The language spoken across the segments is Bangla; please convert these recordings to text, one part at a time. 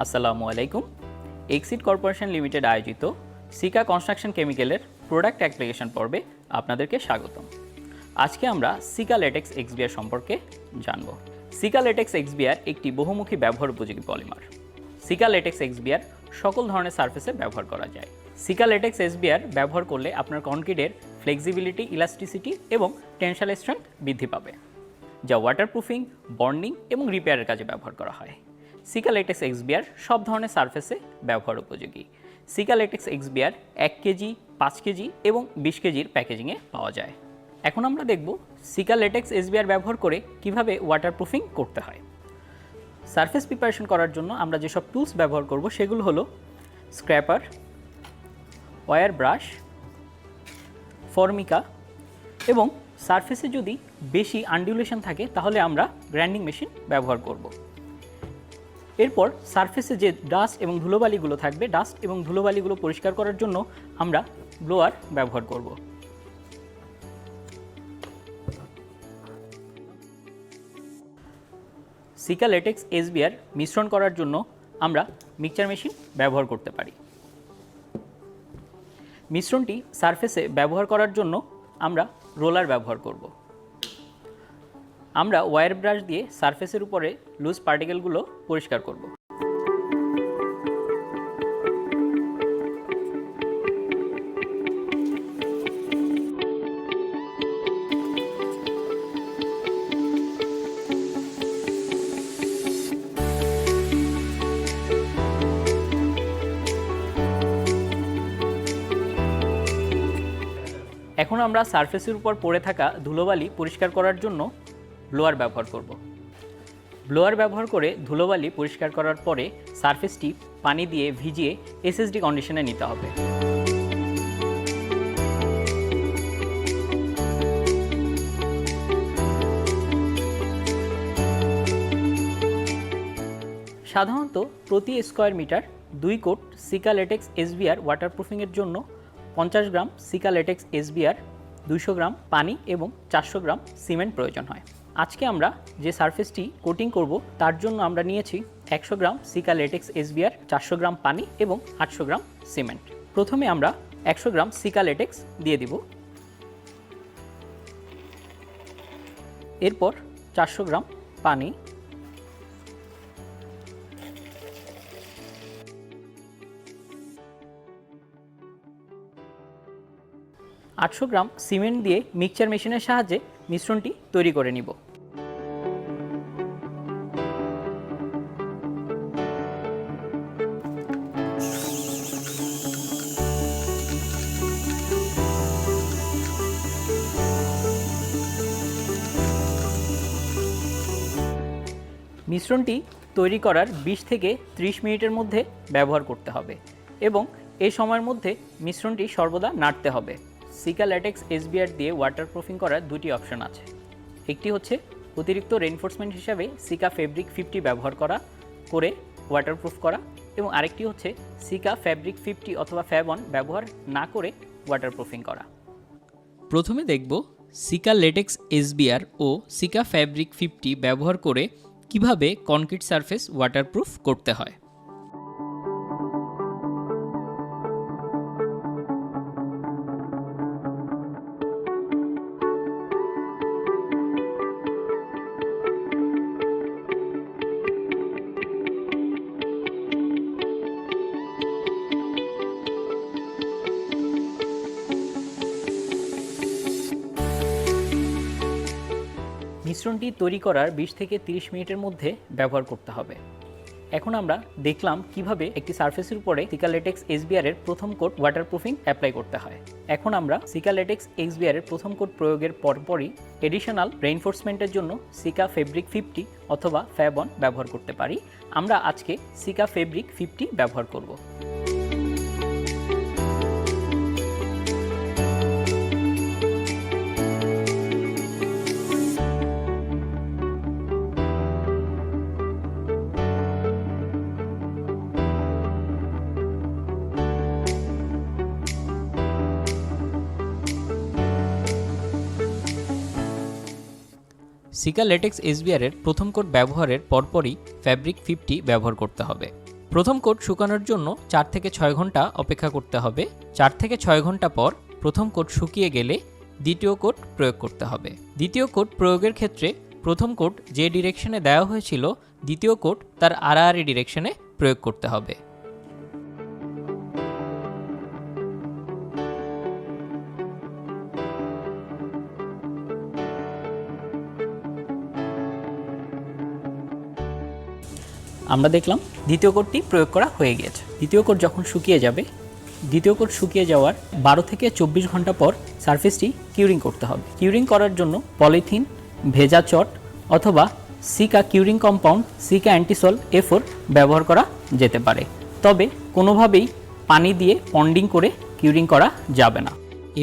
আসসালামু আলাইকুম। এক্সিড কর্পোরেশন লিমিটেড আয়োজিত সিকা কনস্ট্রাকশন কেমিক্যালের প্রোডাক্ট অ্যাপ্লিকেশন পর্বে আপনাদেরকে স্বাগতম। আজকে আমরা সিকা ল্যাটেক্স এক্সবিআর সম্পর্কে জানব। সিকা ল্যাটেক্স এক্সবিআর একটি বহুমুখী ব্যবহার উপযোগী পলিমার। সিকা ল্যাটেক্স এক্সবিআর সকল ধরনের সারফেসে ব্যবহার করা যায়। সিকা ল্যাটেক্স এক্সবিআর ব্যবহার করলে আপনার কনক্রিটের ফ্লেক্সিবিলিটি, ইলাস্টিসিটি এবং টেনসাইল স্ট্রেংথ বৃদ্ধি পাবে, যা ওয়াটারপ্রুফিং, বন্ডিং এবং রিপেয়ারের কাজে ব্যবহার করা হয়। সিকা ল্যাটেক্স এক্সবিআর সব ধরনের সারফেসে ব্যবহার উপযোগী। Seeker latex XBR 1 KG, 5 KG এবং 20 কেজির প্যাকেজিংয়ে পাওয়া যায়। এখন আমরা দেখব সিকা ল্যাটেক্স এক্সবিআর ব্যবহার করে কিভাবে ওয়াটারপ্রুফিং করতে হয়। সারফেস প্রিপারেশন করার জন্য আমরা যেসব টুলস ব্যবহার করব সেগুলো হলো স্ক্র্যাপার, ওয়্যার ব্রাশ, ফর্মিকা এবং সারফেসে যদি বেশি আনডিউলেশন থাকে তাহলে আমরা গ্রাইন্ডিং মেশিন ব্যবহার করব। এরপর সারফেসে যে ডাস্ট এবং ধুলোবালিগুলো থাকবে, ডাস্ট এবং ধুলোবালিগুলো পরিষ্কার করার জন্য আমরা ব্লোয়ার ব্যবহার করব। সিকা ল্যাটেক্স এক্সবিআর মিশ্রণ করার জন্য আমরা মিক্সচার মেশিন ব্যবহার করতে পারি। মিশ্রণটি সারফেসে ব্যবহার করার জন্য আমরা রোলার ব্যবহার করব। আমরা ওয়্যার ব্রাশ দিয়ে সারফেসের উপরে লুজ পার্টিকেলগুলো পরিষ্কার করব। এখন আমরা সারফেসের উপর পড়ে থাকা ধুলোবালি পরিষ্কার করার জন্য ব্লোয়ার ব্যবহার করব। ব্লোয়ার ব্যবহার করে ধুলোবালি পরিষ্কার করার পরে সারফেসটি পানি দিয়ে ভিজিয়ে এসএসডি কন্ডিশনে নিতে হবে। সাধারণত প্রতি square metre 2 coat Sika latex XBR ওয়াটারপ্রুফিংয়ের জন্য 50 gram Sika latex XBR, 200 gram পানি এবং 400 গ্রাম সিমেন্ট প্রয়োজন হয়। আজকে আমরা যে সারফেসটি কোটিং করব তার জন্য আমরা নিয়েছি 100 গ্রাম সিকা ল্যাটেক্স এক্সবিআর, 400 গ্রাম পানি এবং 800 গ্রাম সিমেন্ট। প্রথমে আমরা 100 গ্রাম সিকা ল্যাটেক্স দিয়ে দিব। এরপর 400 গ্রাম পানি, আটশো গ্রাম সিমেন্ট দিয়ে মিক্সচার মেশিনের সাহায্যে মিশ্রণটি তৈরি করে নিব। মিশ্রণটি তৈরি করার 20 থেকে 30 মিনিটের মধ্যে ব্যবহার করতে হবে এবং এই সময়ের মধ্যে মিশ্রণটি সর্বদা নাড়তে হবে। সিকা ল্যাটেক্স এক্সবিআর দিয়ে ওয়াটারপ্রুফিং করার দুটি অপশন আছে। একটি হচ্ছে অতিরিক্ত রেইনফোর্সমেন্ট হিসাবে সিকা ফেব্রিক 50 ব্যবহার করে ওয়াটারপ্রুফ করা এবং আরেকটি হচ্ছে সিকা ফেব্রিক 50 অথবা ফ্যাবন ব্যবহার না করে ওয়াটারপ্রুফিং করা। প্রথমে দেখব সিকা ল্যাটেক্স এক্সবিআর ও সিকা ফেব্রিক 50 ব্যবহার করে কিভাবে কনক্রিট সারফেস ওয়াটারপ্রুফ করতে হয়। মিশ্রণটি তৈরি করার 20 থেকে 30 মিনিটের মধ্যে ব্যবহার করতে হবে। এখন আমরা দেখলাম কিভাবে একটি সারফেসের উপরে সিকা ল্যাটেক্স এক্সবিআর এর প্রথম কোট ওয়াটারপ্রুফিং অ্যাপ্লাই করতে হয়। এখন আমরা সিকা ল্যাটেক্স এক্সবিআর এর প্রথম কোট প্রয়োগের পরপরই এডিশনাল রেইনফোর্সমেন্টের জন্য সিকা ফেব্রিক 50 অথবা ফ্যাবন ব্যবহার করতে পারি। আমরা আজকে সিকা ফেব্রিক 50 ব্যবহার করব। সিকা ল্যাটেক্স এক্সবিআর এর প্রথম কোট ব্যবহারের পরপরই ফ্যাব্রিক 50 ব্যবহার করতে হবে। প্রথম কোট শুকানোর জন্য 4 থেকে 6 ঘন্টা অপেক্ষা করতে হবে। 4 থেকে 6 ঘন্টা পর প্রথম কোট শুকিয়ে গেলে দ্বিতীয় কোট প্রয়োগ করতে হবে। দ্বিতীয় কোট প্রয়োগের ক্ষেত্রে প্রথম কোট যে ডিরেকশনে দেওয়া হয়েছিল দ্বিতীয় কোট তার আড়াআড়ি ডিরেকশনে প্রয়োগ করতে হবে। আমরা দেখলাম দ্বিতীয় কোটটি প্রয়োগ করা হয়ে গিয়েছে। দ্বিতীয় কোট যখন শুকিয়ে যাবে, দ্বিতীয় কোট শুকিয়ে যাওয়ার 12 থেকে 24 ঘন্টা পর সারফেসটি কিউরিং করতে হবে। কিউরিং করার জন্য পলিথিন, ভেজা চট অথবা Sika curing compound Sika Antisol A4 ব্যবহার করা যেতে পারে, তবে কোনোভাবেই পানি দিয়ে পন্ডিং করে কিউরিং করা যাবে না।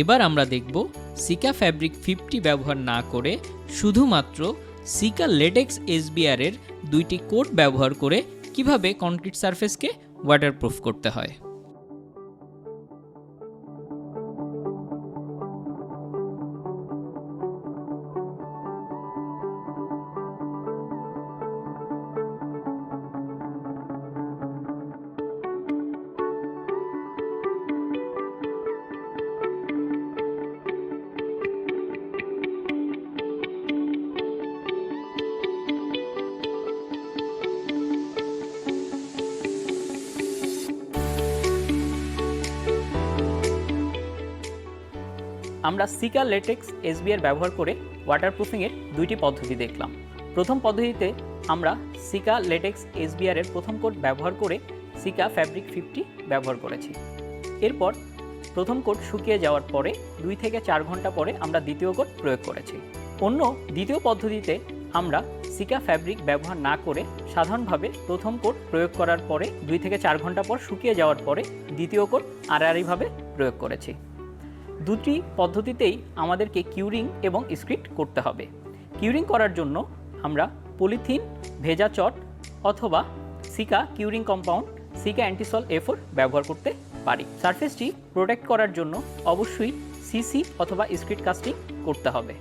এবার আমরা দেখব সিকা ফ্যাব্রিক 50 ব্যবহার না করে শুধুমাত্র সিকা লেটেক্স SBR এর 2টি কোট ব্যবহার করে কিভাবে কনক্রিট সারফেসকে ওয়াটারপ্রুফ করতে হয়। আমরা সিকা লেটেক্স SBR ব্যবহার করে ওয়াটারপ্রুফিংয়ের 2টি পদ্ধতি দেখলাম। প্রথম পদ্ধতিতে আমরা সিকা লেটেক্স SBR এর প্রথম কোট ব্যবহার করে সিকা ফ্যাব্রিক 50 ব্যবহার করেছি। এরপর প্রথম কোট শুকিয়ে যাওয়ার পরে 2 থেকে 4 ঘন্টা পরে আমরা দ্বিতীয় কোট প্রয়োগ করেছি। দ্বিতীয় পদ্ধতিতে আমরা সিকা ফ্যাব্রিক ব্যবহার না করে সাধারণভাবে প্রথম কোট প্রয়োগ করার পরে 2 থেকে 4 ঘন্টা পর শুকিয়ে যাওয়ার পরে দ্বিতীয় কোট আড়াআড়িভাবে প্রয়োগ করেছি। দুটি পদ্ধতিতেই আমাদেরকে কিউরিং এবং স্ক্রিপ্ট করতে হবে। কিউরিং করার জন্য আমরা পলিথিন, ভেজা চট অথবা Sika curing compound Sika Antisol A4 ব্যবহার করতে পারি। সারফেসটি প্রোটেক্ট করার জন্য অবশ্যই সিসি অথবা স্ক্রিপ্ট কাস্টিং করতে হবে।